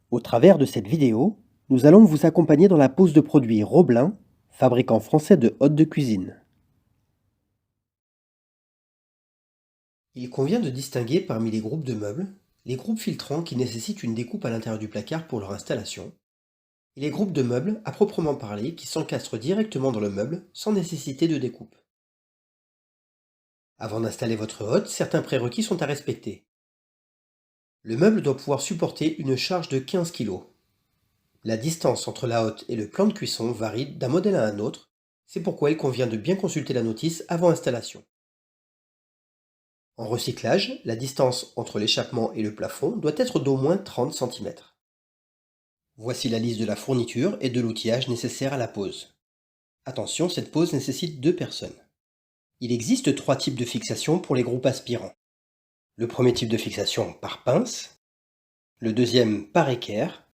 Au travers de cette vidéo, nous allons vous accompagner dans la pose de produits Roblin, fabricant français de hôtes de cuisine. Il convient de distinguer parmi les groupes de meubles les groupes filtrants qui nécessitent une découpe à l'intérieur du placard pour leur installation, et les groupes de meubles à proprement parler qui s'encastrent directement dans le meuble sans nécessité de découpe. Avant d'installer votre hôte, certains prérequis sont à respecter. Le meuble doit pouvoir supporter une charge de 15 kg. La distance entre la hotte et le plan de cuisson varie d'un modèle à un autre, c'est pourquoi il convient de bien consulter la notice avant installation. En recyclage, la distance entre l'échappement et le plafond doit être d'au moins 30 cm. Voici la liste de la fourniture et de l'outillage nécessaire à la pose. Attention, cette pose nécessite 2 personnes. Il existe 3 types de fixation pour les groupes aspirants. Le premier type de fixation par pince, le deuxième par équerre,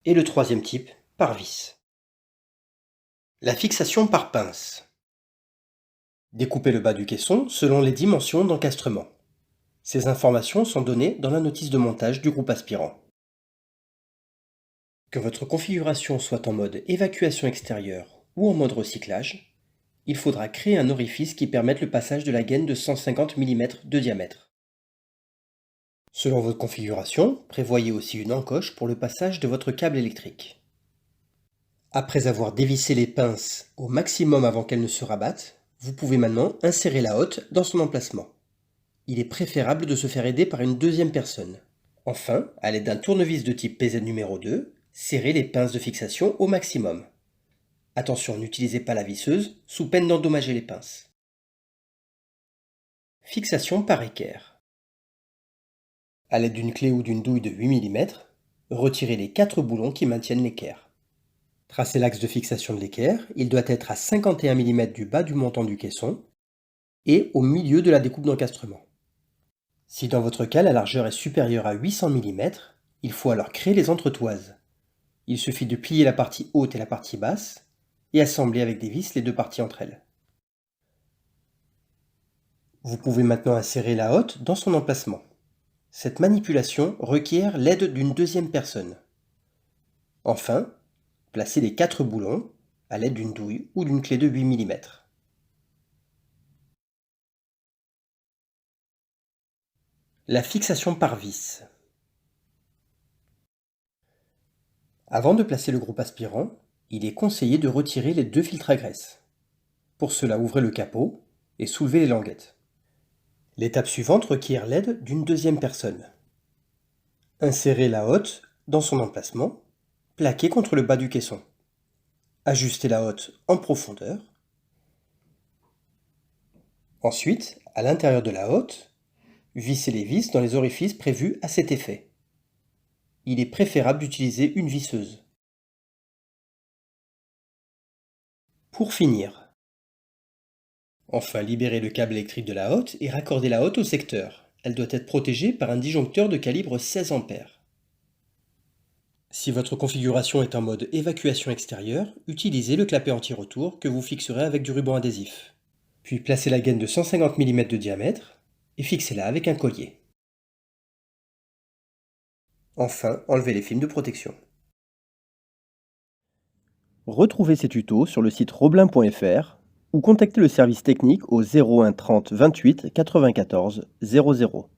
et le troisième type par vis. La fixation par pince. Découpez le bas du caisson selon les dimensions d'encastrement. Ces informations sont données dans la notice de montage du groupe aspirant. Que votre configuration soit en mode évacuation extérieure ou en mode recyclage, il faudra créer un orifice qui permette le passage de la gaine de 150 mm de diamètre. Selon votre configuration, prévoyez aussi une encoche pour le passage de votre câble électrique. Après avoir dévissé les pinces au maximum avant qu'elles ne se rabattent, vous pouvez maintenant insérer la hotte dans son emplacement. Il est préférable de se faire aider par une deuxième personne. Enfin, à l'aide d'un tournevis de type PZ numéro 2, serrez les pinces de fixation au maximum. Attention, n'utilisez pas la visseuse, sous peine d'endommager les pinces. Fixation par équerre. À l'aide d'une clé ou d'une douille de 8 mm, retirez les 4 boulons qui maintiennent l'équerre. Tracez l'axe de fixation de l'équerre, il doit être à 51 mm du bas du montant du caisson et au milieu de la découpe d'encastrement. Si dans votre cas la largeur est supérieure à 800 mm, il faut alors créer les entretoises. Il suffit de plier la partie haute et la partie basse et assembler avec des vis les deux parties entre elles. Vous pouvez maintenant insérer la hotte dans son emplacement. Cette manipulation requiert l'aide d'une deuxième personne. Enfin, placez les 4 boulons à l'aide d'une douille ou d'une clé de 8 mm. La fixation par vis. Avant de placer le groupe aspirant, il est conseillé de retirer les 2 filtres à graisse. Pour cela, ouvrez le capot et soulevez les languettes. L'étape suivante requiert l'aide d'une deuxième personne. Insérez la hotte dans son emplacement, plaquée contre le bas du caisson. Ajustez la hotte en profondeur. Ensuite, à l'intérieur de la hotte, vissez les vis dans les orifices prévus à cet effet. Il est préférable d'utiliser une visseuse. Pour finir, enfin libérez le câble électrique de la hotte et raccordez la hotte au secteur. Elle doit être protégée par un disjoncteur de calibre 16 A. Si votre configuration est en mode évacuation extérieure, utilisez le clapet anti-retour que vous fixerez avec du ruban adhésif. Puis placez la gaine de 150 mm de diamètre et fixez-la avec un collier. Enfin, enlevez les films de protection. Retrouvez ces tutos sur le site roblin.fr ou contactez le service technique au 01 30 28 94 00.